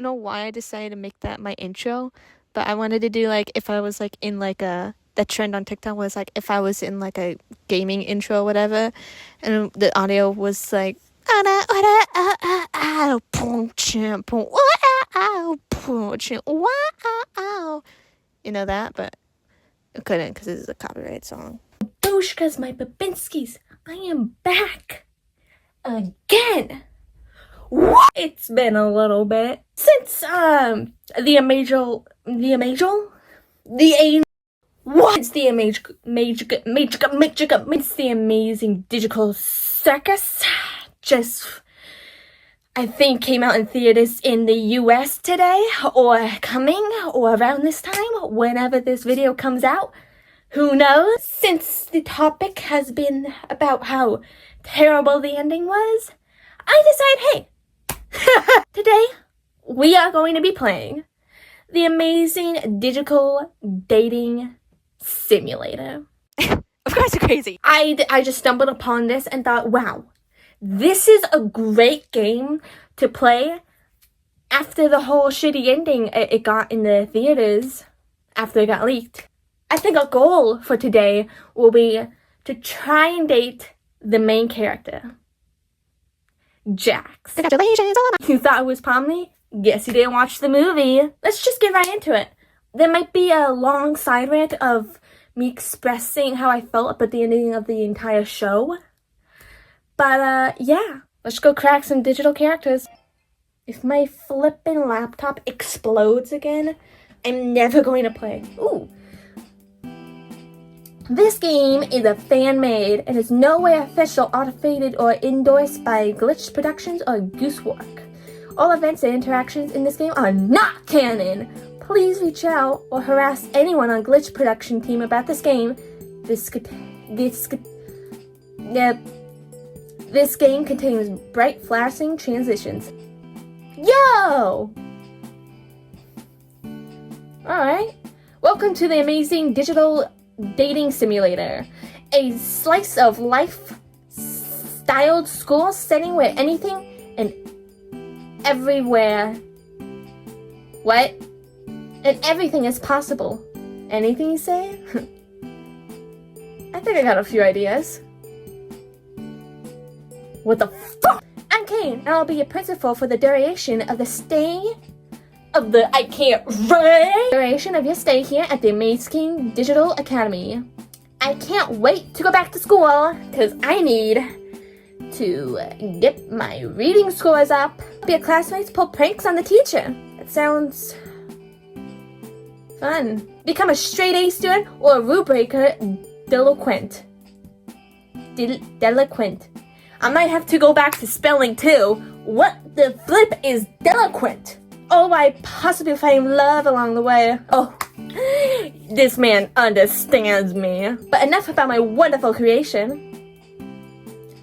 know why I decided to make that my intro, but I wanted to do like if I was like in like a the trend on TikTok was like if I was in like a gaming intro or whatever, and the audio was like you know that, but I couldn't because this is a copyright song. Babushkas, my Babinskis, I am back again. What? It's been a little bit since the amazing digital circus just I think came out in theaters in the US today or coming or around this time whenever this video comes out. Who knows? Since the topic has been about how terrible the ending was, I decided, hey, today we are going to be playing the amazing digital dating simulator. Of course you're crazy. I just stumbled upon this and thought, wow, this is a great game to play after the whole shitty ending it got in the theaters after it got leaked. I think our goal for today will be to try and date the main character, Jax. Congratulations! You thought it was Pomni? Guess you didn't watch the movie. Let's just get right into it. There might be a long side rant of me expressing how I felt about the ending of the entire show. But yeah, let's go crack some digital characters. If my flippin' laptop explodes again, I'm never going to play. Ooh. This game is a fan-made and is no way official, automated, or endorsed by Glitch Productions or Goosework. All events and interactions in this game are not canon. Please reach out or harass anyone on Glitch Production team about this game. This game contains bright flashing transitions. Yo! Alright. Welcome to the amazing digital dating simulator. A slice of life styled school setting where anything and everywhere. What? And everything is possible. Anything you say? I think I got a few ideas. What the fuck? I'm Kane, and I'll be your principal for the duration of the stay of the duration of your stay here at the Amazing Digital Academy. I can't wait to go back to school, because I need to get my reading scores up. Your classmates pull pranks on the teacher. That sounds fun. Become a straight A student or a rule breaker delinquent. Delinquent. I might have to go back to spelling too. What the flip is delinquent? Oh, I possibly find love along the way. Oh, this man understands me. But enough about my wonderful creation.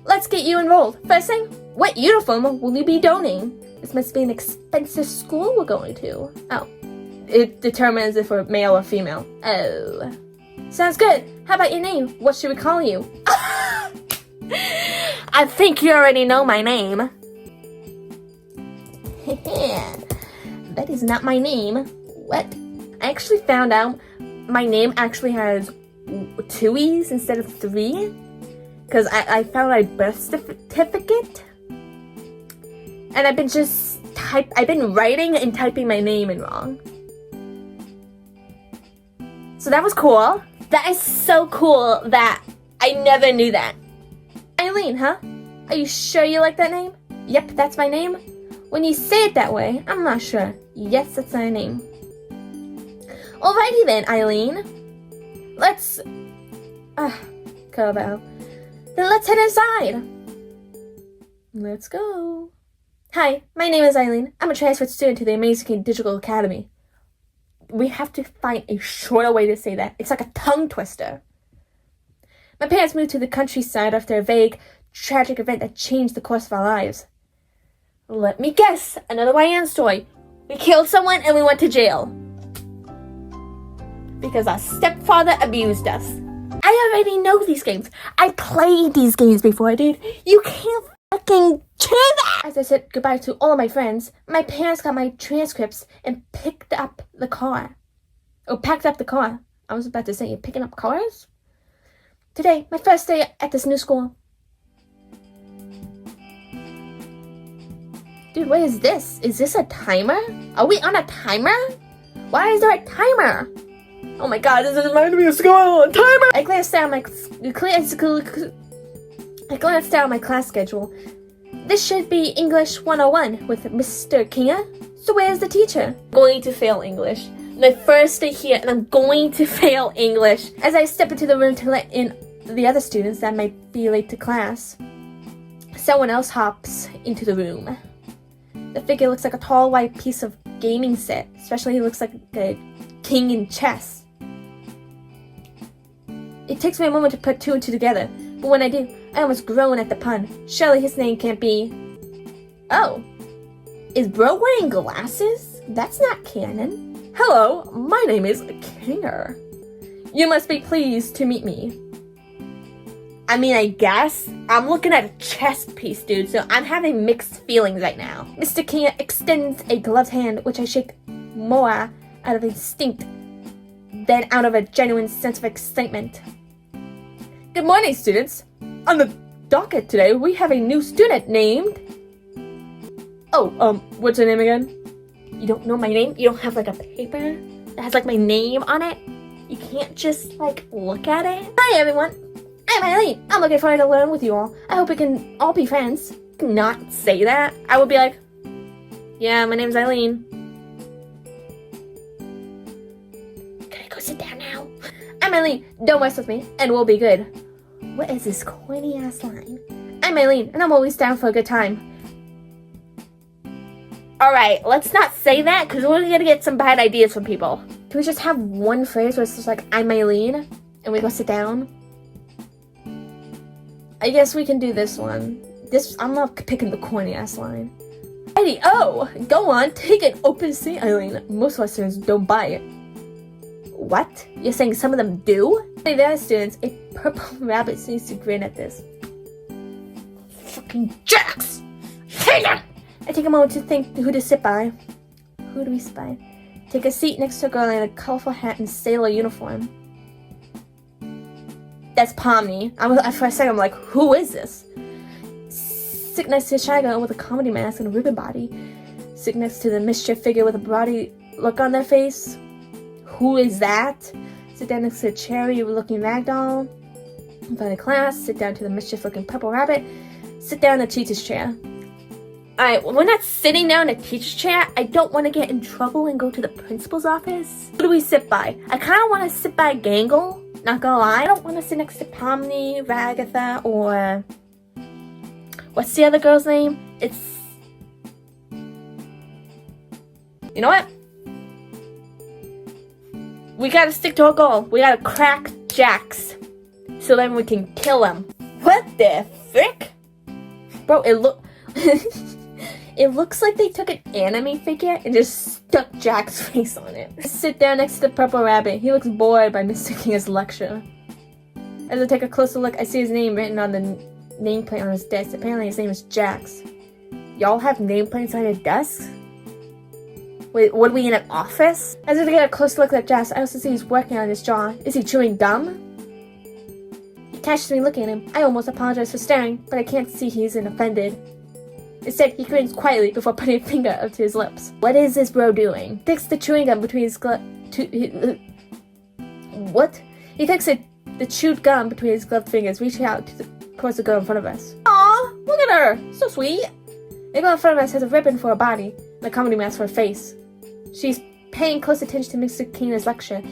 Let's get you enrolled. First thing, what uniform will you be donning? This must be an expensive school we're going to. Oh, it determines if we're male or female. Oh, sounds good. How about your name? What should we call you? I think you already know my name. That is not my name. What? I actually found out my name actually has 2 E's instead of 3. Because I found my birth certificate. And I've been writing and typing my name in wrong. So that was cool. That is so cool that I never knew that. Eileen, huh? Are you sure you like that name? Yep, that's my name. When you say it that way, I'm not sure. Yes, that's my name. Alrighty then, Eileen. Let's... Kobo. Then let's head inside. Let's go. Hi, my name is Eileen. I'm a transferred student to the Amazing Digital Academy. We have to find a shorter way to say that. It's like a tongue twister. My parents moved to the countryside after a vague, tragic event that changed the course of our lives. Let me guess, another YN story. We killed someone and we went to jail. Because our stepfather abused us. I already know these games. I played these games before, dude. You can't fucking to that! As I said goodbye to all of my friends, my parents got my transcripts and picked up the car. Oh, packed up the car. I was about to say, you're picking up cars? Today, my first day at this new school. Dude, what is this? Is this a timer? Are we on a timer? Why is there a timer? Oh my god, this is reminding me of school on a timer! I glanced down my class schedule. This should be English 101 with Mr. Kinga. So where's the teacher? I'm going to fail English. My first day here, and I'm going to fail English. As I step into the room to let in the other students that might be late to class, someone else hops into the room. The figure looks like a tall white piece of gaming set, especially he looks like a king in chess. It takes me a moment to put two and two together, but when I do, I almost groan at the pun. Surely his name can't be... Oh, is bro wearing glasses? That's not canon. Hello, my name is Kinger. You must be pleased to meet me. I mean, I guess. I'm looking at a chess piece, dude, so I'm having mixed feelings right now. Mr. King extends a gloved hand, which I shake more out of instinct than out of a genuine sense of excitement. Good morning, students. On the docket today, we have a new student named... Oh, what's her name again? You don't know my name? You don't have, like, a paper that has, like, my name on it? You can't just, like, look at it? Hi, everyone. I'm Eileen. I'm looking forward to learn with you all. I hope we can all be friends. Not say that. I would be like, yeah, my name's Eileen. Can I go sit down now? I'm Eileen. Don't mess with me, and we'll be good. What is this corny ass line? I'm Eileen, and I'm always down for a good time. Alright, let's not say that, because we're gonna get some bad ideas from people. Can we just have one phrase where it's just like, I'm Eileen, and we go sit down? I guess we can do this one. I'm not picking the corny ass line. Righty, oh, go on, take an open seat, Eileen. Most Westerners don't buy it. What? You're saying some of them do? Hey there, students, a purple rabbit seems to grin at this. Fucking jerks! Hate them! I take a moment to think who to sit by. Who do we sit by? Take a seat next to a girl in a colorful hat and sailor uniform. That's Pomni. For a second, I'm like, who is this? Sit next to a shy girl with a comedy mask and a ribbon body. Sit next to the mischief figure with a broady look on their face. Who is that? Sit down next to a cherry-looking ragdoll. In front of class, sit down to the mischief-looking purple rabbit. Sit down in the teacher's chair. Alright, well, we're not sitting down in a teacher's chair. I don't want to get in trouble and go to the principal's office. Who do we sit by? I kind of want to sit by Gangle. Not gonna lie, I don't want to sit next to Pomni, Ragatha, or... What's the other girl's name? It's... You know what? We gotta stick to our goal. We gotta crack Jax. So then we can kill him. What the frick? Bro, it looks like they took an anime figure and just stuck Jack's face on it. Sit down next to the purple rabbit. He looks bored by Mr. King's lecture. As I take a closer look, I see his name written on the nameplate on his desk. Apparently his name is Jax. Y'all have nameplates on your desks? Wait, what are we in an office? As I get a closer look at Jax, I also see he's working on his jaw. Is he chewing gum? He catches me looking at him. I almost apologize for staring, but I can't see he isn't offended. Instead, he grins quietly before putting a finger up to his lips. What is this bro doing? He takes the chewing gum between his what? He takes the chewed gum between his gloved fingers, reaching out towards the girl in front of us. Aw, look at her! So sweet! The girl in front of us has a ribbon for a body and a comedy mask for a face. She's paying close attention to Mr. Keener's lecture,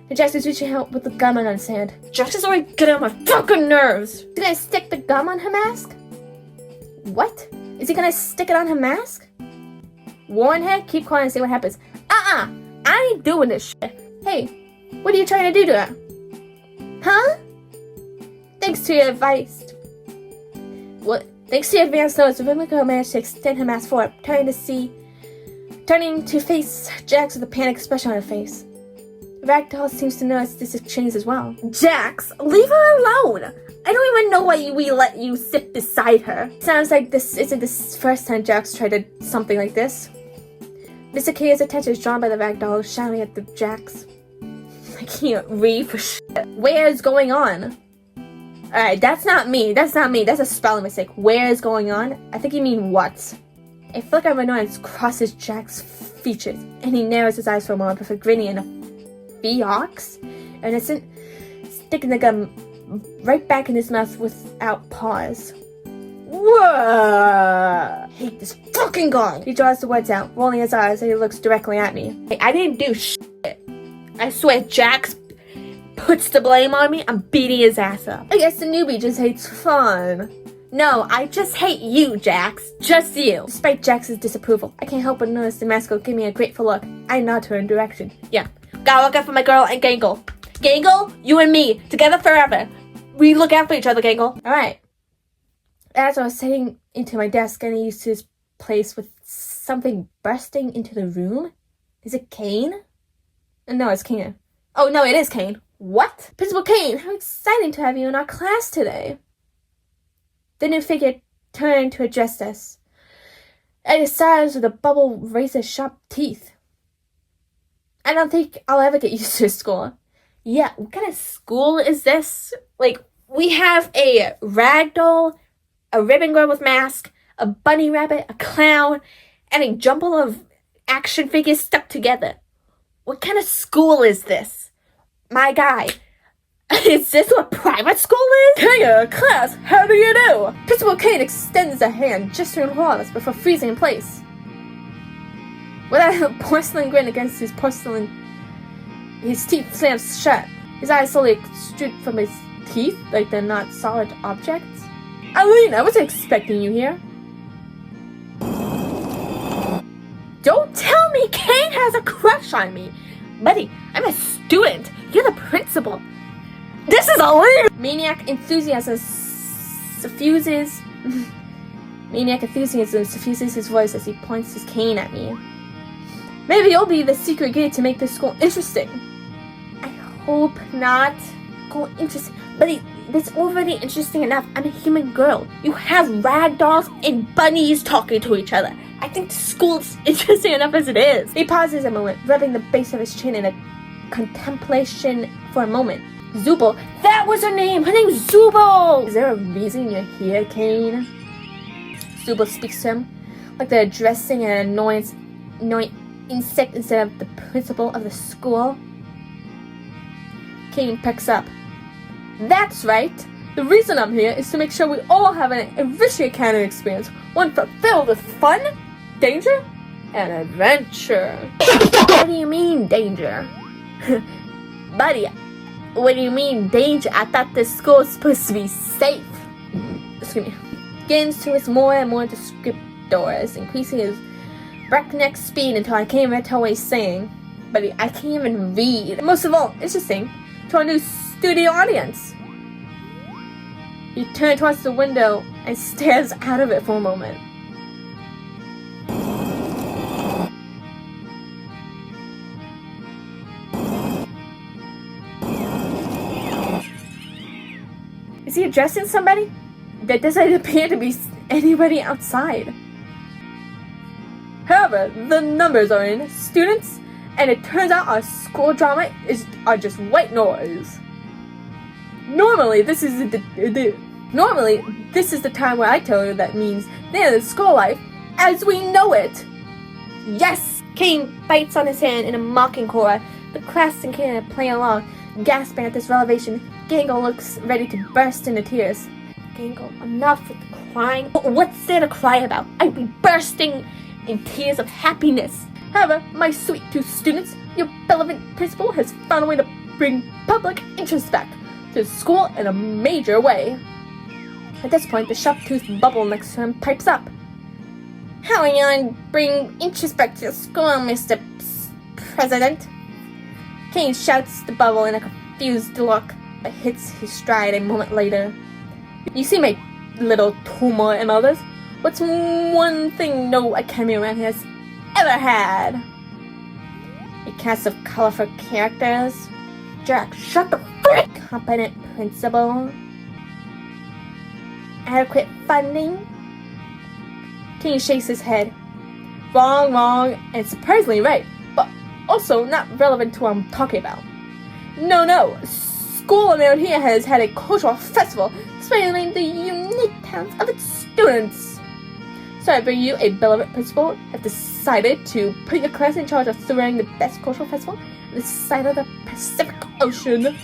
and Jax is reaching out with the gum on his hand. Jax is already getting on my fucking nerves! Did I stick the gum on her mask? What? Is he gonna stick it on her mask? Warn her, keep quiet and see what happens. I ain't doing this shit. Hey, what are you trying to do to her? Huh? Thanks to your advice. What? Thanks to your advanced notice, the woman girl managed to extend her mask forward, turning to face Jax with a panicked expression on her face. Ragdoll seems to notice this exchange as well. Jax, leave her alone! I don't even know why we let you sit beside her. Sounds like this isn't the first time Jax tried something like this. Mr. K's attention is drawn by the ragdoll shouting at the Jax. I can't read for shit. Where is going on? Alright, that's not me. That's a spelling mistake. Where is going on? I think you mean what? A flicker of annoyance crosses Jack's features, and he narrows his eyes for a moment before grinning in a Feox, innocent, sticking the gum right back in his mouth without pause. Whoa! Hate this fucking gun! He draws the words out, rolling his eyes as he looks directly at me. Hey, I didn't do shit. I swear Jax puts the blame on me, I'm beating his ass up. I guess the newbie just hates fun. No, I just hate you, Jax. Just you. Despite Jax's disapproval, I can't help but notice the mascot give me a grateful look. I nod to her in direction. Yeah. Gotta look out for my girl and Gangle. Gangle, you and me, together forever. We look out for each other, Gangle. Alright. As I was sitting into my desk, getting used to his place with something bursting into the room. Is it Kane? No, it's Kane. Oh, no, it is Kane. What? Principal Kane, how exciting to have you in our class today. The new figure turned to address us. At his sides with a bubble razor-sharp teeth. I don't think I'll ever get used to school. Yeah, what kind of school is this? Like, we have a ragdoll, a ribbon girl with mask, a bunny rabbit, a clown, and a jumble of action figures stuck together. What kind of school is this? My guy. Is this what private school is? Hey, class, how do you do? Principal Kane extends a hand, gesturing toward us before freezing in place. With a porcelain grin against his porcelain, his teeth slammed shut. His eyes slowly extrude from his teeth like they're not solid objects. Eileen, I wasn't expecting you here. Don't tell me Kane has a crush on me. Buddy, I'm a student. You're the principal. This is Eileen! Maniac enthusiasm suffuses his voice as he points his cane at me. Maybe you'll be the secret gate to make this school interesting. I hope not. Go interesting. Buddy, that's already interesting enough. I'm a human girl. You have ragdolls and bunnies talking to each other. I think the school's interesting enough as it is. He pauses a moment, rubbing the base of his chin in a contemplation for a moment. Zubul. That was her name! Her name's Zubul! Is there a reason you're here, Kane? Zubul speaks to him, like they're addressing an annoying insect instead of the principal of the school. Kane picks up. That's right! The reason I'm here is to make sure we all have an enriching academic experience, one filled with fun, danger, and adventure. What do you mean, danger? Buddy, what do you mean, danger? I thought this school was supposed to be safe. Excuse me. Begins to his more and more descriptors, increasing his breakneck speed until I can't even tell what he's saying. Buddy, I can't even read. Most of all, interesting to our new studio audience. He turns towards the window and stares out of it for a moment. Is he addressing somebody? There doesn't appear to be anybody outside. However, the numbers are in students, and it turns out our school drama are just white noise. Normally, this is the time where I tell you that means the end of school life as we know it. Yes! Kane bites on his hand in a mocking chorus. The class and Kane are playing along, gasping at this revelation. Gangle looks ready to burst into tears. Gangle, enough with the crying. What's there to cry about? I'd be bursting in tears of happiness. However, my sweet two students, your benevolent principal has found a way to bring public interest back to the school in a major way. At this point, the sharp-toothed bubble next to him pipes up. How are you going to bring interest back to the school, Mr. President? Kane shouts the bubble in a confused look, but hits his stride a moment later. You see my little tumor and others? What's one thing no academy around here has ever had? He a cast of colorful characters. Jack, shut the frick! Competent principal. Adequate funding. King shakes his head. Wrong, and surprisingly right, but also not relevant to what I'm talking about. No, school around here has had a cultural festival displaying the unique talents of its students. So I bring you a beloved principal have decided to put your class in charge of throwing the best cultural festival on this side of the Pacific Ocean.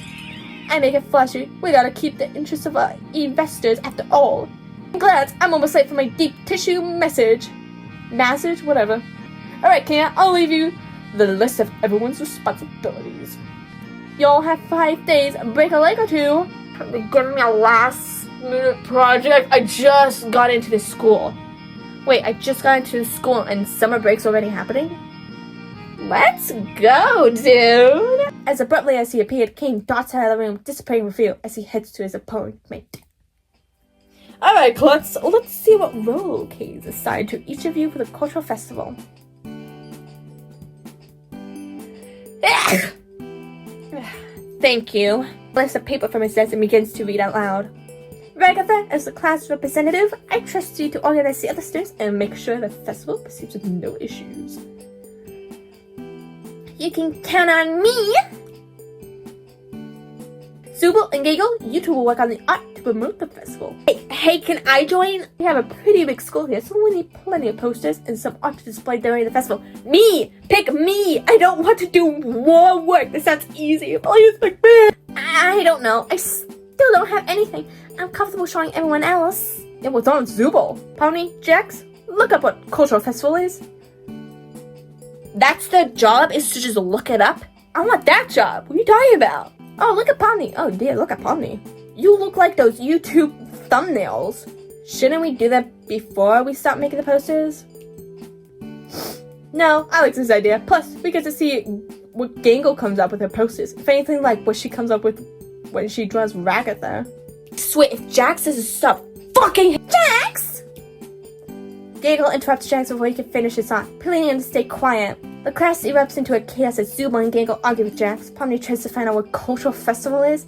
I make it flashy. We gotta keep the interests of our investors after all. I'm glad I'm almost late for my deep tissue message. Whatever. Alright, Kaya, I'll leave you the list of everyone's responsibilities. Y'all have 5 days, break a leg or two. They're giving me a last-minute project. I just got into this school. Wait, I just got into this school and summer break's already happening? Let's go, dude! As abruptly as he appeared, King darts out of the room, disappearing from view as he heads to his opponent. Alright, Klutz, let's see what role K's assigned to each of you for the cultural festival. Thank you. Lifts a paper from his desk and begins to read out loud. Ragatha, as the class representative, I trust you to organize the other students and make sure the festival proceeds with no issues. You can count on me! Zubel and Gagel, you two will work on the art to promote the festival. Hey, can I join? We have a pretty big school here, so we need plenty of posters and some art to display during the festival. Me! Pick me! I don't want to do more work. This sounds easy. Please pick me! I don't know. I still don't have anything. I'm comfortable showing everyone else. It was on Zubel. Pony, Jax, look up what cultural festival is. That's the job, is to just look it up? I want that job. What are you talking about? Oh, look at Pomni. Oh dear, look at Pomni. You look like those YouTube thumbnails. Shouldn't we do that before we start making the posters? No, I like this idea. Plus, we get to see what Gangle comes up with her posters. If anything like what she comes up with when she draws Ragatha. Sweet, if Jax doesn't stop fucking Jax! Gangle interrupts Jax before he can finish his thought, pleading him to stay quiet. The class erupts into a chaos as Zubel and Gangle argue with Jax. Pomni tries to find out what cultural festival is,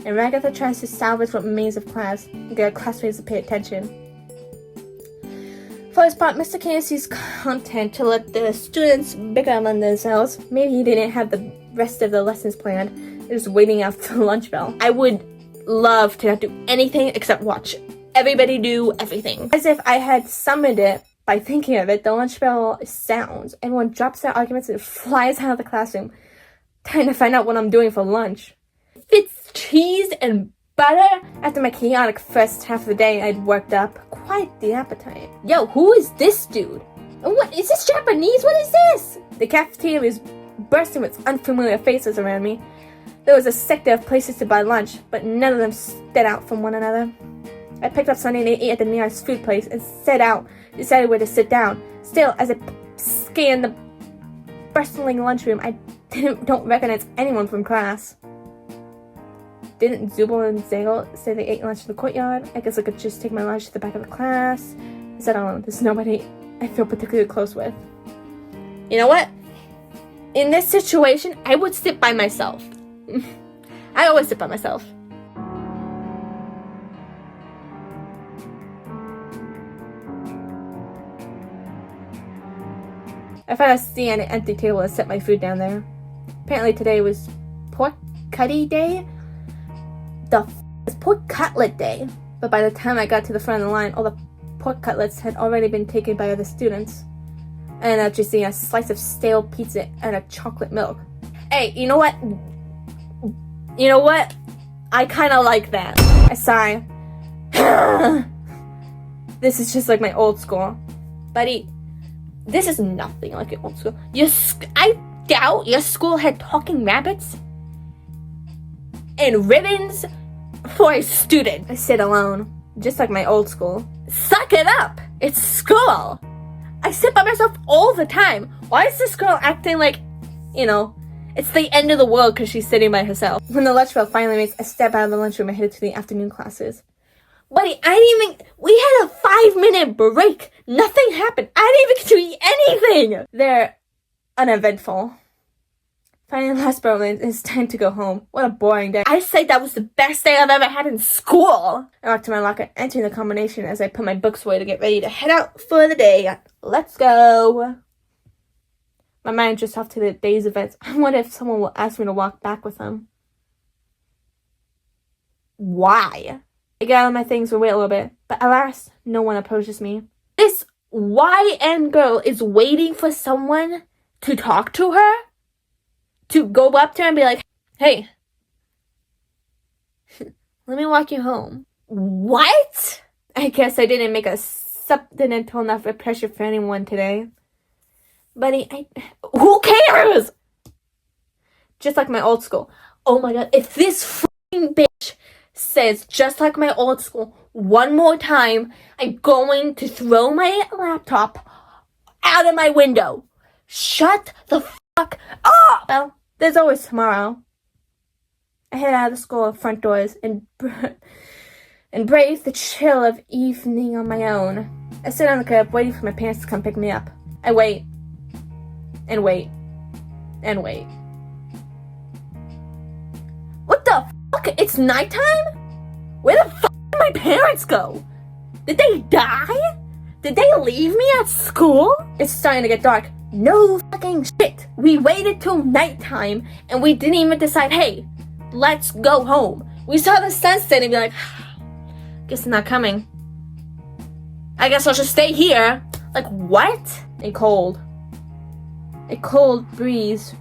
and Ragatha tries to salvage what remains of class and get her classmates to pay attention. For his part, Mr. Kane sees content to let the students bigger among themselves. Maybe he didn't have the rest of the lessons planned, just waiting out for the lunch bell. I would love to not do anything except watch everybody do everything. As if I had summoned it by thinking of it, the lunch bell sounds. Everyone drops their arguments and flies out of the classroom, trying to find out what I'm doing for lunch. It's cheese and butter. After my chaotic first half of the day, I'd worked up quite the appetite. Yo, who is this dude? What, is this Japanese? What is this? The cafeteria was bursting with unfamiliar faces around me. There was a sector of places to buy lunch, but none of them stood out from one another. I picked up something to eat at the nearest food place and set out, decided where to sit down. Still, as I scanned the bustling lunchroom, I don't recognize anyone from class. Didn't Zubel and Zagel say they ate lunch in the courtyard? I guess I could just take my lunch to the back of the class. I said alone, there's nobody I feel particularly close with. You know what? In this situation, I would sit by myself. I always sit by myself. I found a seat at an empty table and set my food down there. Apparently today was pork cutty day. It's pork cutlet day. But by the time I got to the front of the line, all the pork cutlets had already been taken by other students. And I just seen a slice of stale pizza and a chocolate milk. Hey, you know what? I kind of like that. I sigh. This is just like my old school. Buddy, this is nothing like your old school. I doubt your school had talking rabbits and ribbons for a student. I sit alone, just like my old school. Suck it up! It's school! I sit by myself all the time. Why is this girl acting like, it's the end of the world because she's sitting by herself? When the lunch bell finally makes a step out of the lunchroom, I headed to the afternoon classes. Buddy, we had a 5-minute break. Nothing happened. I didn't even get to eat anything. They're uneventful. Finally, last Berlin, it's time to go home. What a boring day. I say that was the best day I've ever had in school. I walked to my locker, entering the combination as I put my books away to get ready to head out for the day. Let's go. My mind just off to the day's events. I wonder if someone will ask me to walk back with them. Why? I get out of my things and wait a little bit, but alas, no one approaches me. This YN girl is waiting for someone to talk to her? To go up to her and be like, hey, let me walk you home. What? I guess I didn't make a substantial enough impression for anyone today. Buddy, who cares? Just like my old school. Oh my god, if this fucking bitch says just like my old school one more time, I'm going to throw my laptop out of my window. Shut the fuck up! Well, there's always tomorrow. I head out of the school front doors and brave the chill of evening on my own. I sit on the curb waiting for my parents to come pick me up. I wait. And wait. And wait. What the fuck? It's nighttime? Where the fuck did my parents go? Did they die? Did they leave me at school? It's starting to get dark. No fucking shit. We waited till nighttime and we didn't even decide, hey, let's go home. We saw the sunset and be like, guess they're not coming. I guess I'll just stay here. Like, what? A cold breeze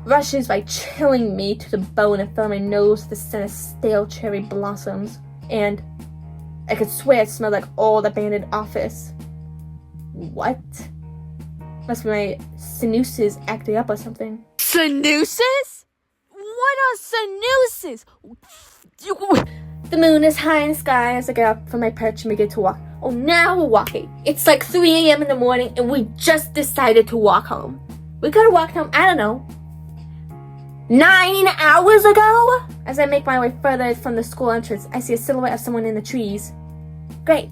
rushes by, chilling me to the bone and filling my nose with the scent of stale cherry blossoms. And I could swear it smelled like old abandoned office. What? Must be my sinuses acting up or something. Sinuses? What are sinuses? The moon is high in the sky as I get up from my perch and begin to walk. Oh, now we're walking. It's like 3 a.m. in the morning and we just decided to walk home. We could have walked home, I don't know, 9 hours ago? As I make my way further from the school entrance, I see a silhouette of someone in the trees. Great.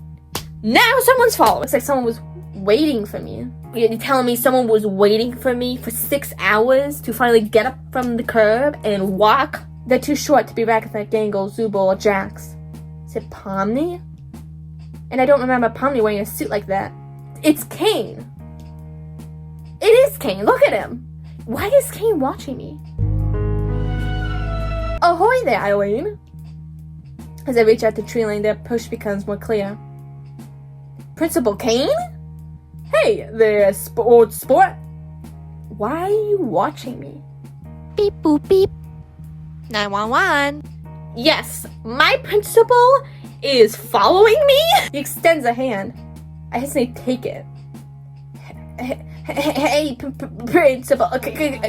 Now someone's following. Looks like someone was waiting for me. You're telling me someone was waiting for me for 6 hours to finally get up from the curb and walk? They're too short to be Ragatha, Gangle, Zubul, or Jax. Is it Pomni? And I don't remember Pomni wearing a suit like that. It's Kane. It is Kane. Look at him. Why is Kane watching me? Ahoy there, Eileen. As I reach out the tree line, the approach becomes more clear. Principal Kane? Hey there, old sport. Why are you watching me? Beep boop beep. 911. Yes, my principal is following me? He extends a hand. I hesitate to take it. Hey, principal. Kane.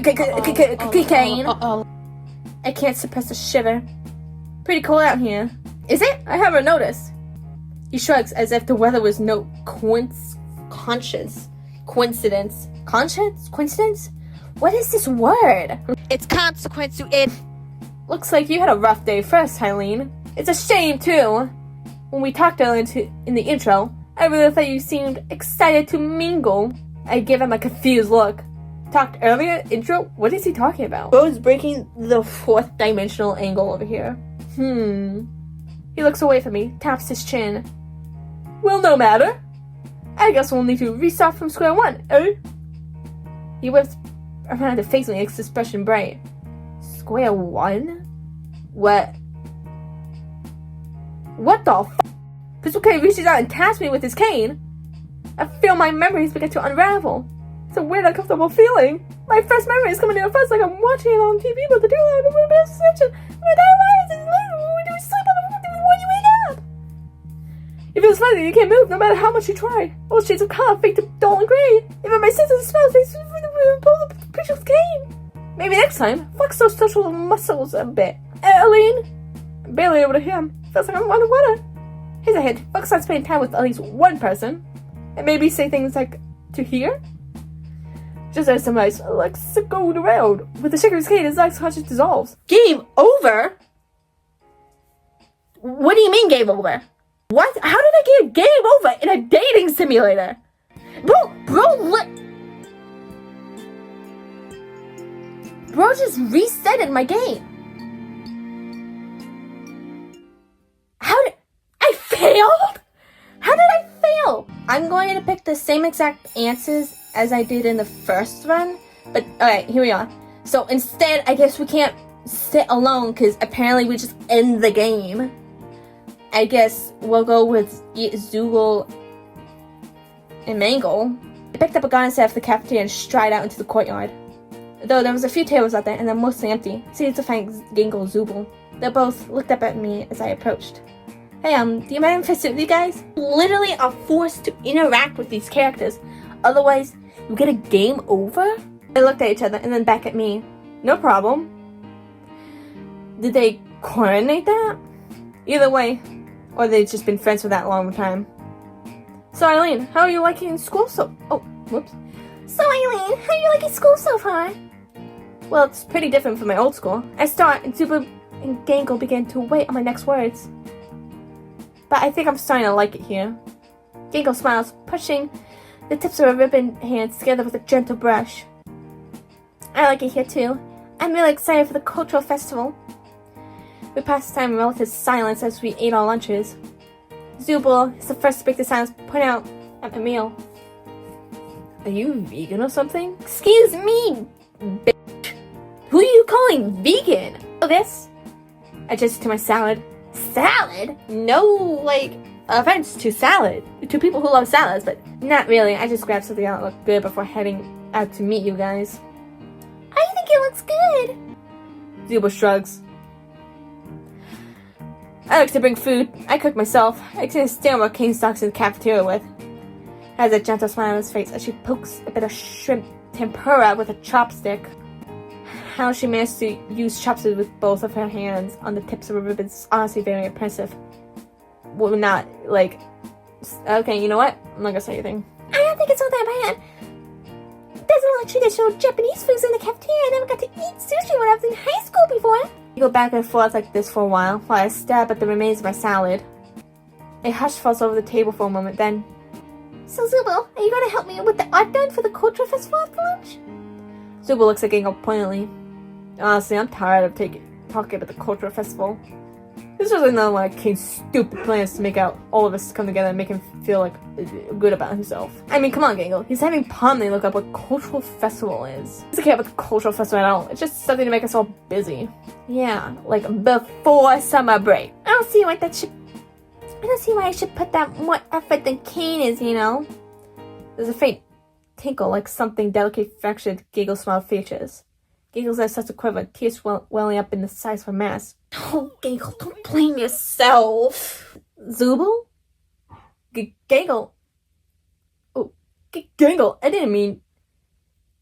I can't suppress a shiver. Pretty cold out here. Is it? I haven't noticed. He shrugs as if the weather was no coincidence. Coincidence? What is this word? It's consequence to it. Looks like you had a rough day first, Eileen. It's a shame, too. When we talked earlier in the intro, I really thought you seemed excited to mingle. I gave him a confused look. Talked earlier? Intro? What is he talking about? Bo's breaking the fourth dimensional angle over here. He looks away from me, taps his chin. Well, no matter. I guess we'll need to restart from square one, eh? He whips around to face me, his expression bright. Square one? What the f***? Principal K reaches out and taps me with his cane. I feel my memories begin to unravel. It's a weird, uncomfortable feeling. My first memory is coming to a fuzz like I'm watching it on TV, but the deal of the perception. My entire life is later when we sleep when you wake up. It feels funny that you can't move no matter how much you try. All shades of color fade to dull and gray. Even my sense of smell fades to pull the picture of Kane. Maybe next time, flex those social muscles a bit. Eileen? I'm barely able to hear him. Feels like I'm underwater. Here's a hint. Focus on spending time with at least one person. And maybe say things like, to hear? Just as some ice, let's go around. With the shaker's cane, his ice conscious dissolves. Game over? What do you mean game over? What? How did I get game over in a dating simulator? Bro, Bro just resetted my game. How did I failed? How did I fail? I'm going to pick the same exact answers as I did in the first run. But alright, here we are. So instead, I guess we can't sit alone because apparently we just end the game. I guess we'll go with Zoogle and Mangle. I picked up a gun and set off the cafeteria and stride out into the courtyard. Though there was a few tables out there and they're mostly empty. Seemed to find Gingle and Zooble. They both looked up at me as I approached. Hey, do you mind if I sit with you guys? Literally are forced to interact with these characters. Otherwise, you get a game over? They looked at each other and then back at me. No problem. Did they coordinate that? Either way, or they've just been friends for that long time. So Eileen, how are you liking school so... Oh, whoops. So Eileen, how are you liking school so far? Well, it's pretty different from my old school. I start and Super and Gangle begin to wait on my next words. But I think I'm starting to like it here. Gangle smiles, pushing the tips of her ribbon hands together with a gentle brush. I like it here too. I'm really excited for the cultural festival. We passed time in relative silence as we ate our lunches. Zooble is the first to break the silence, point out at my meal. Are you vegan or something? Excuse me, bitch. Who are you calling vegan? Oh, this? I just to my salad. Salad? No, like, offense to salad. To people who love salads, but not really. I just grabbed something that looked good before heading out to meet you guys. I think it looks good. Zooble shrugs. I like to bring food. I cook myself. I can stand what Kane stocks in the cafeteria with. Has a gentle smile on his face as she pokes a bit of shrimp tempura with a chopstick. How she managed to use chopsticks with both of her hands on the tips of her ribbons is honestly very impressive. Well, not, like... Okay, you know what? I'm not gonna say anything. I don't think it's all that bad. There's a lot of traditional Japanese foods in the cafeteria. I never got to eat sushi when I was in high school before. We go back and forth like this for a while I stab at the remains of my salad. A hush falls over the table for a moment, then... So Zooble, are you going to help me with the art done for the cultural festival after lunch? Zooble looks at Gangle pointedly. Honestly, I'm tired of talking about the cultural festival. This was another one of Kane's stupid plans to make out all of us come together and make him feel like good about himself. I mean, come on, Gangle. He's having Pomni look up what cultural festival is. He doesn't care about the cultural festival at all. It's just something to make us all busy. Yeah, like before summer break. I don't see why I should put that more effort than Kane is, you know? There's a faint tinkle like something delicately fractured Giggle's smile features. Giggles has such a quiver, tears welling up in the size of her mask. Oh, Giggle, don't blame yourself. Zooble? Giggle. Oh, Giggle, I didn't mean...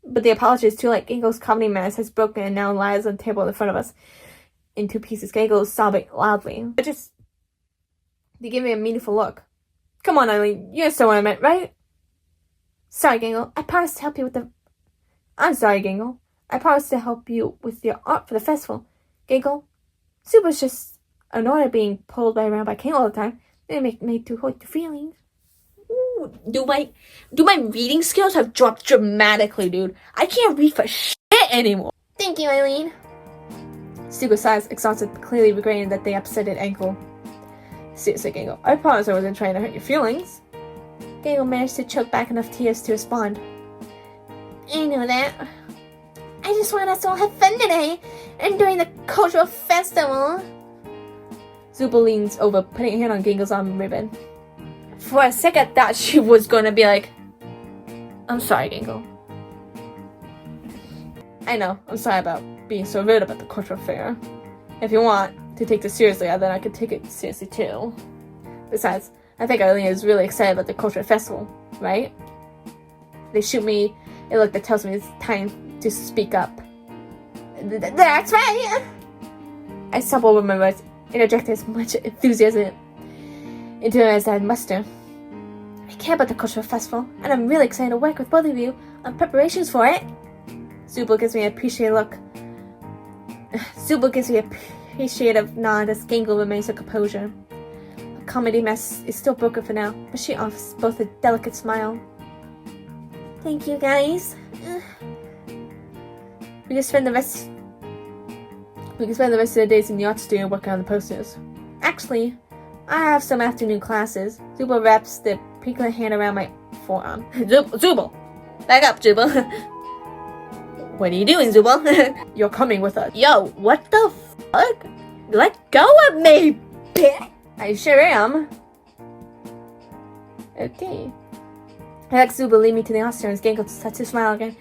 But the apology is too late. Giggle's comedy mask has broken and now lies on the table in front of us in two pieces. Giggle is sobbing loudly. They give me a meaningful look. Come on, Eileen, you understand what I meant, right? Sorry, Gingle. I promised to help you with the... I'm sorry, Gingle. I promised to help you with your art for the festival. Gingle, Super's just annoyed at being pulled around by King all the time. They make me to hurt your feelings. Ooh, do my reading skills have dropped dramatically, dude. I can't read for shit anymore. Thank you, Eileen. Super sighs, exhausted, clearly regretting that they upset an ankle. Seriously, Gingle, I promise I wasn't trying to hurt your feelings. Gingle managed to choke back enough tears to respond. I know that. I just want us to all have fun today and during the cultural festival. Zooble leans over, putting a hand on Gingle's arm ribbon. For a second, I thought she was gonna be like, I'm sorry, Gingle. I know, I'm sorry about being so rude about the cultural fair. If you want to take this seriously, then I could take it seriously too. Besides, I think Eileen is really excited about the cultural festival, right? They shoot me a look that tells me it's time to speak up. That's right! I stumble over my words, interject as much enthusiasm into it as I muster. I care about the cultural festival, and I'm really excited to work with both of you on preparations for it. Zooble gives me an appreciative look. Zooble gives me an appreciative nod as Gangle remains her composure. Her comedy mess is still broken for now, but she offers both a delicate smile. Thank you, guys. We can spend the rest of the days in the art studio working on the posters. Actually, I have some afternoon classes. Zubul wraps the prickly hand around my forearm. Zubul! Back up, Zubul. What are you doing, Zubul? You're coming with us. Yo, what the fuck? Let go of me, bitch! I sure am. Okay. Alex Zubul lead me to the art studio and Gangle starts to smile again.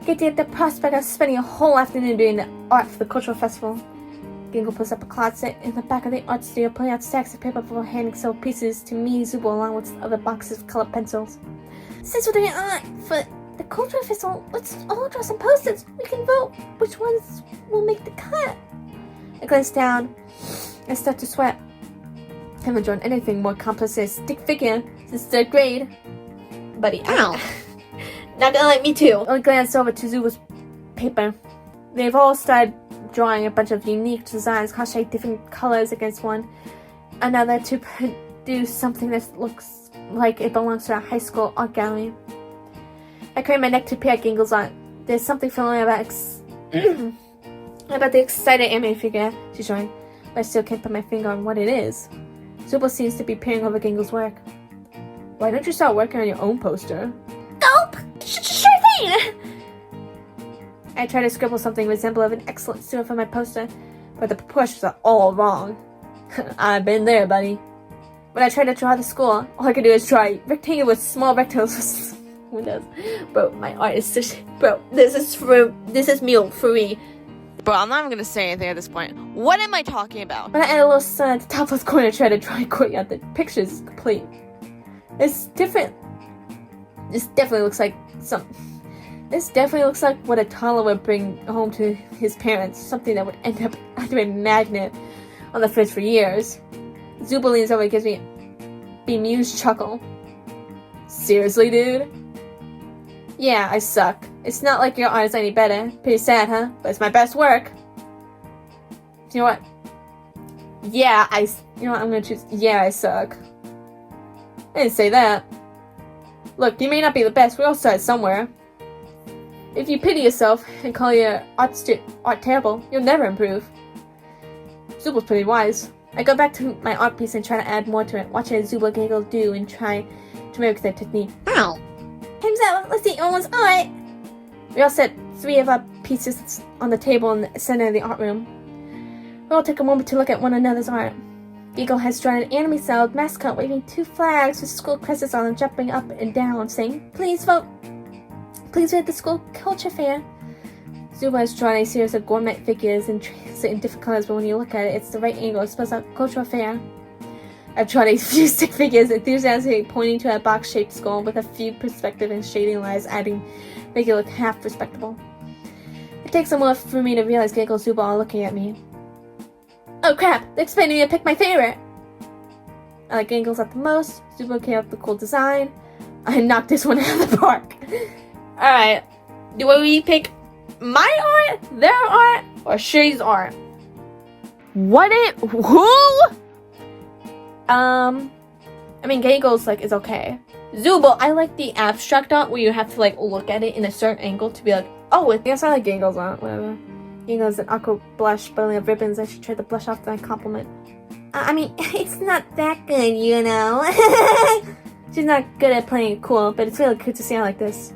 Get the prospect of spending a whole afternoon doing the art for the cultural festival. Gangle pulls up a closet in the back of the art studio, pulling out stacks of paper before handing several pieces to me, Zubul, along with other boxes of colored pencils. Since we're doing art for the cultural festival, let's all draw some posters. We can vote which ones will make the cut. I glance down and start to sweat. I haven't drawn anything more complex than a stick figure since 3rd grade. Buddy, ow. Not gonna let me too. I glance over to Zubul's paper. They've all started drawing a bunch of unique designs, concentrate different colors against one another to produce something that looks like it belongs to a high school art gallery. I crane my neck to peer at Gingle's art. There's something familiar about about the excited anime figure she's drawing, but I still can't put my finger on what it is. Zubul seems to be peering over Gingle's work. Why don't you start working on your own poster? Nope! Sure thing! I try to scribble something resembling of an excellent student for my poster, but the proportions are all wrong. I've been there, buddy. When I try to draw the school, all I can do is try rectangle with small rectangles with windows. Bro, my art is such... Bro, this is meal free. Bro, I'm not even gonna say anything at this point. What am I talking about? When I add a little sun at the top left corner, I try to draw a courtyard. The picture is complete. It's different. This definitely looks like what a toddler would bring home to his parents. Something that would end up under a magnet on the fridge for years. Zubul leans over and gives me a bemused chuckle. Seriously, dude? Yeah, I suck. It's not like your art is any better. Pretty sad, huh? But it's my best work. You know what? You know what? I'm gonna choose. Yeah, I suck. I didn't say that. Look, you may not be the best. We all start somewhere. If you pity yourself and call your art terrible, you'll never improve. Zubul's pretty wise. I go back to my art piece and try to add more to it, watching Zubul Gangle do and try to mimic their technique. Ow! Time's out. Let's see everyone's art. We all set 3 of our pieces on the table in the center of the art room. We all take a moment to look at one another's art. Giggle has drawn an anime-style mascot waving 2 flags with school crestals on them, jumping up and down, saying, "Please vote. Please vote at the school culture fair." Zubul has drawn a series of gourmet figures in different colors, but when you look at it, it's the right angle. It spells out cultural fair. I've drawn a few stick figures enthusiastically pointing to a box-shaped skull with a few perspective and shading lines make it look half respectable. It takes a moment for me to realize Giggle and Zubul are looking at me. Oh crap, they're expecting me to pick my favorite! I like Giggles at the most. Zubul came up with the cool design. I knocked this one out of the park. Alright, do we pick my art, their art, or she's art? Who? I mean, Giggles, is okay. Zubul, I like the abstract art where you have to, look at it in a certain angle to be like, oh, I guess I like Giggles art, whatever. Giggles an aqua blush, but only have ribbons. I should try to blush off the compliment. I mean, it's not that good, you know. She's not good at playing it cool, but it's really cool to see her like this.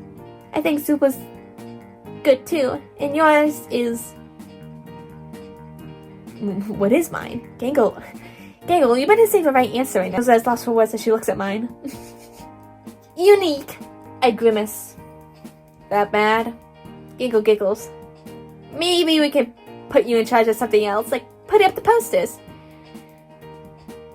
I think Zubul's good too, and yours is... What is mine? Gangle, you better say the right answer right now. Rosa's lost for words as she looks at mine. Unique! I grimace. That bad? Giggle giggles. Maybe we could put you in charge of something else, like putting up the posters.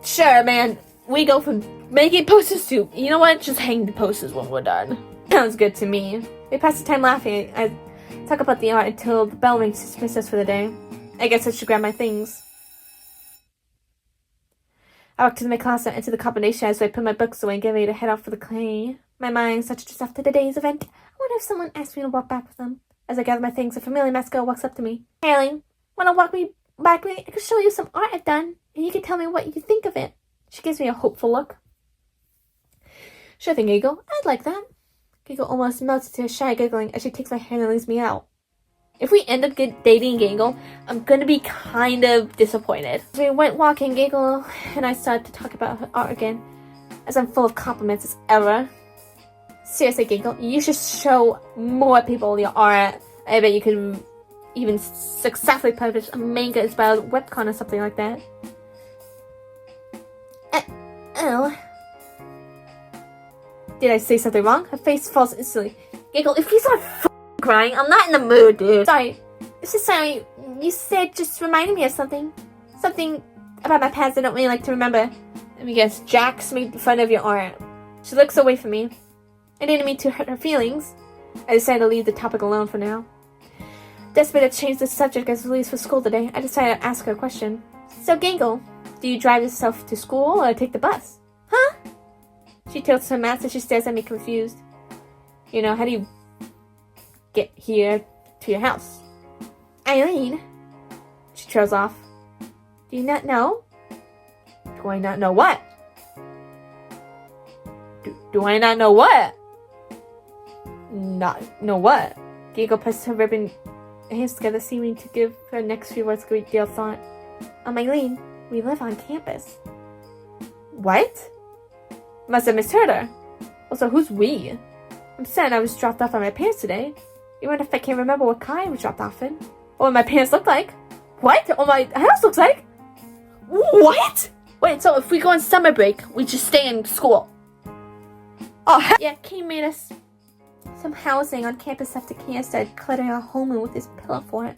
Sure, man. We go from making posters to, you know what, just hang the posters when we're done. Sounds good to me. We pass the time laughing. I talk about the art until the bell rings to dismiss us for the day. I guess I should grab my things. I walk to my class and enter the combination as I put my books away and get ready to head off for the clay. My mind starts to drift off to today's event. I wonder if someone asked me to walk back with them. As I gather my things, a familiar mascot walks up to me. "Hey, Eileen, wanna walk me back with me? I can show you some art I've done, and you can tell me what you think of it." She gives me a hopeful look. "Sure thing, Giggle. I'd like that." Giggle almost melts into a shy giggling as she takes my hand and leads me out. If we end up dating Giggle, I'm gonna be kind of disappointed. So we went walking, Giggle, and I started to talk about her art again, as I'm full of compliments as ever. Seriously, Giggle, you should show more people your art. I bet you could even successfully publish a manga inspired webcomic or something like that. Oh. Did I say something wrong? Her face falls instantly. Giggle, if you start crying, I'm not in the mood, dude. Sorry. It's just sorry. You said just reminded me of something. Something about my past I don't really like to remember. Let me guess. Jax made fun of your art. She looks away from me. I didn't mean to hurt her feelings. I decided to leave the topic alone for now. Desperate to change the subject as we leave for school today, I decided to ask her a question. So, Giggle, do you drive yourself to school or take the bus? Huh? She tilts her mask and she stares at me confused. You know, how do you get here to your house? Eileen. She trails off. Do you not know? Do I not know what? Do I not know what? Not know what? Giggle presses her ribbon hands together, seeming to give her next few words a great deal of thought. Eileen, we live on campus. What? Must have misheard her. Also, who's we? I'm certain I was dropped off by my parents today, even if I can't remember what car I was dropped off in, or what my parents look like. What? Or my house looks like? What? Wait, so if we go on summer break, we just stay in school? Oh, yeah, King made us some housing on campus after King started cluttering our home in with his pillow fort.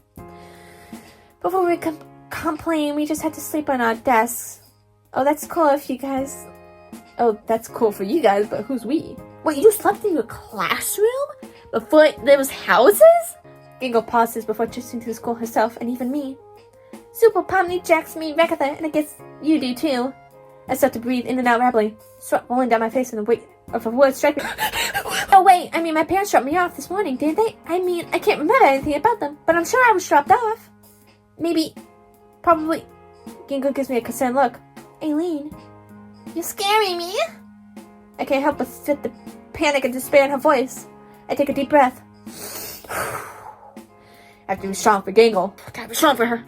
Before we complain, we just had to sleep on our desks. Oh, that's cool if you guys... Oh, that's cool for you guys, but who's we? Wait, you slept in your classroom? Before there was houses? Giggle pauses before trusting to the school herself, and even me. Super Pomni, Jax, me, Regatha, and I guess you do too. I start to breathe in and out rapidly, sweat rolling down my face in the weight of a word striking. Oh wait, I mean my parents dropped me off this morning, didn't they? I mean, I can't remember anything about them, but I'm sure I was dropped off. Maybe, probably. Giggle gives me a concerned look. Eileen, you're scaring me. I can't help but feel the panic and despair in her voice. I take a deep breath. I have to be strong for Giggle. I gotta be strong for her.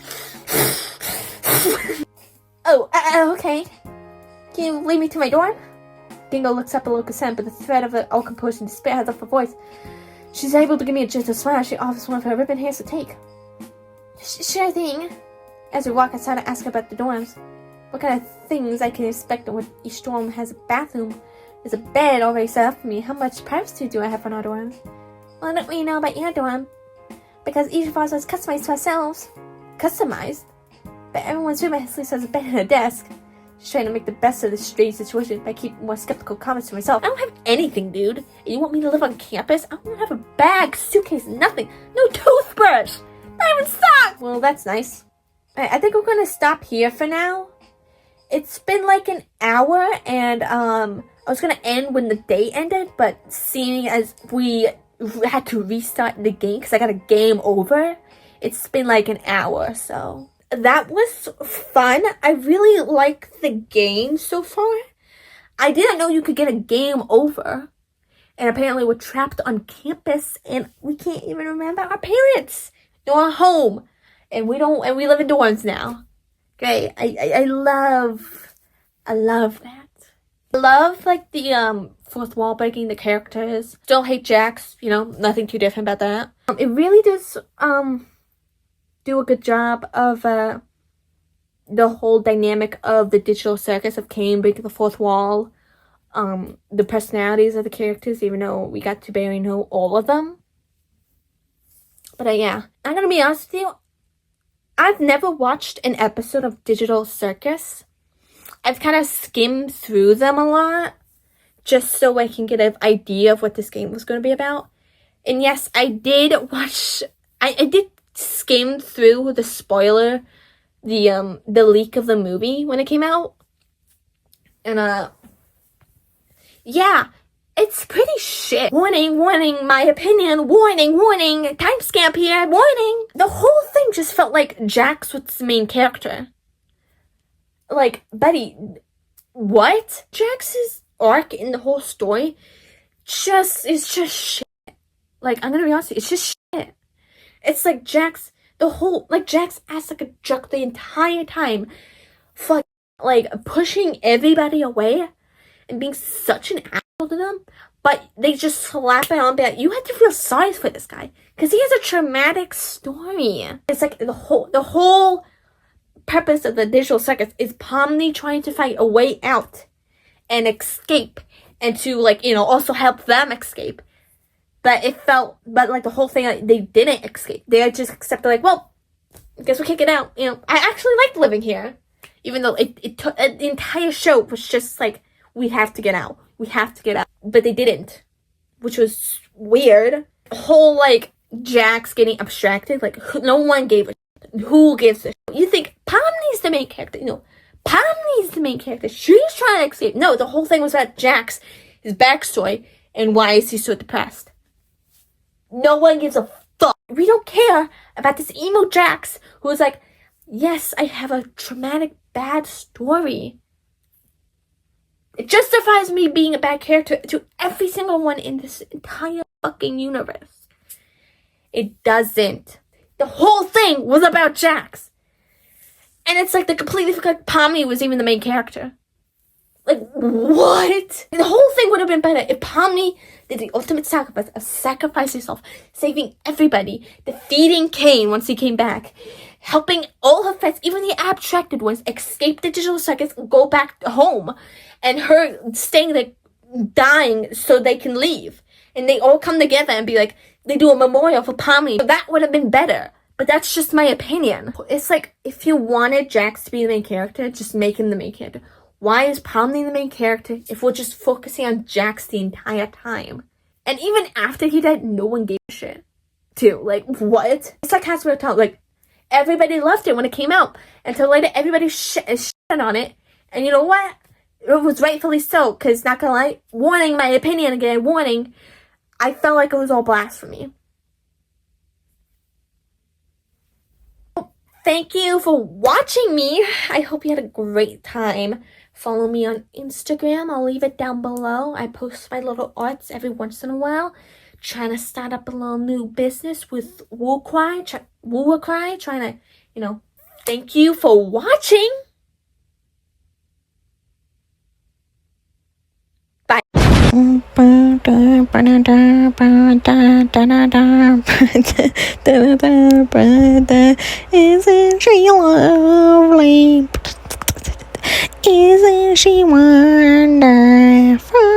Okay. Can you lead me to my dorm? Giggle looks up a little concerned, but the threat of all composure and despair has up her voice. She's able to give me a gentle smile. She offers one of her ribbon hands to take. Sure thing. As we walk outside, I ask her about the dorms. What kind of things I can expect when each dorm has a bathroom. There's a bed already set up for me. How much privacy do I have on our dorms? Well, I don't really know about your dorm, because each of ours was customized to ourselves. Customized? But everyone's room at least has a bed and a desk. Just trying to make the best of this strange situation by keeping more skeptical comments to myself. I don't have anything, dude. And you want me to live on campus? I don't have a bag, suitcase, nothing. No toothbrush. Not even socks. Well, that's nice. I think we're gonna stop here for now. It's been like an hour, and I was gonna end when the day ended, but seeing as we had to restart the game because I got a game over, it's been like an hour, so that was fun. I really like the game so far. I didn't know you could get a game over, and apparently we're trapped on campus, and we can't even remember our parents nor our home, and we live in dorms now. Great. I love that. I love like the fourth wall breaking, the characters. Still hate Jax, you know, nothing too different about that. It really does do a good job of the whole dynamic of the digital circus of Kane breaking the fourth wall. The personalities of the characters, even though we got to barely know all of them. But yeah, I'm gonna be honest with you. I've never watched an episode of Digital Circus. I've kind of skimmed through them a lot, just so I can get an idea of what this game was going to be about. And yes, I did watch, I did skim through the spoiler, the leak of the movie when it came out. And yeah, it's pretty shit. Warning, warning, my opinion. Warning, warning, timestamp here, warning. The whole thing just felt like Jax was the main character. Like, Betty, what? Jax's arc in the whole story is just shit. Like, I'm gonna be honest, it's just shit. It's like Jax acts like a jerk the entire time for like pushing everybody away and being such an asshole to them. But they just slap it on back. You have to feel sorry for this guy because he has a traumatic story. It's like the whole purpose of the digital circus is Pomni trying to find a way out and escape and to also help them escape. But like the whole thing, like, they didn't escape. They just accepted, like, well, I guess we can't get out. I actually liked living here. Even though it took, the entire show was just like, we have to get out. We have to get out. But they didn't. Which was weird. The whole, like, Jax getting abstracted, like, no one gave a shit. Who gives a shit? You think Pomni's the main character. Pomni's the main character. She's trying to escape. No, the whole thing was about Jax, his backstory, and why is he so depressed. No one gives a fuck. We don't care about this emo Jax who's like, yes, I have a traumatic, bad story. It justifies me being a bad character to every single one in this entire fucking universe. It doesn't. The whole thing was about Jax. And it's like they completely forgot Pomni was even the main character. Like, what? The whole thing would have been better if Pomni did the ultimate sacrifice of sacrificing herself, saving everybody, defeating Kane once he came back, helping all her friends, even the abstracted ones, escape the digital circus and go back home, and her staying there dying so they can leave. And they all come together and be like, they do a memorial for Pomni. That would have been better. But that's just my opinion. It's like, if you wanted Jax to be the main character, just make him the main character. Why is Pomni the main character if we're just focusing on Jax the entire time? And even after he died, no one gave a shit. Too. Like, what? It's like Hospital Town. Like, everybody loved it when it came out. Until later, everybody shit on it. And you know what? It was rightfully so. Because, not gonna lie, warning, my opinion again, warning, I felt like it was all blasphemy. Thank you for watching me. I hope you had a great time. Follow me on Instagram. I'll leave it down below. I post my little arts every once in a while. Trying to start up a little new business with Woocry. Trying to, thank you for watching. Bye. Isn't she lovely? Isn't she wonderful?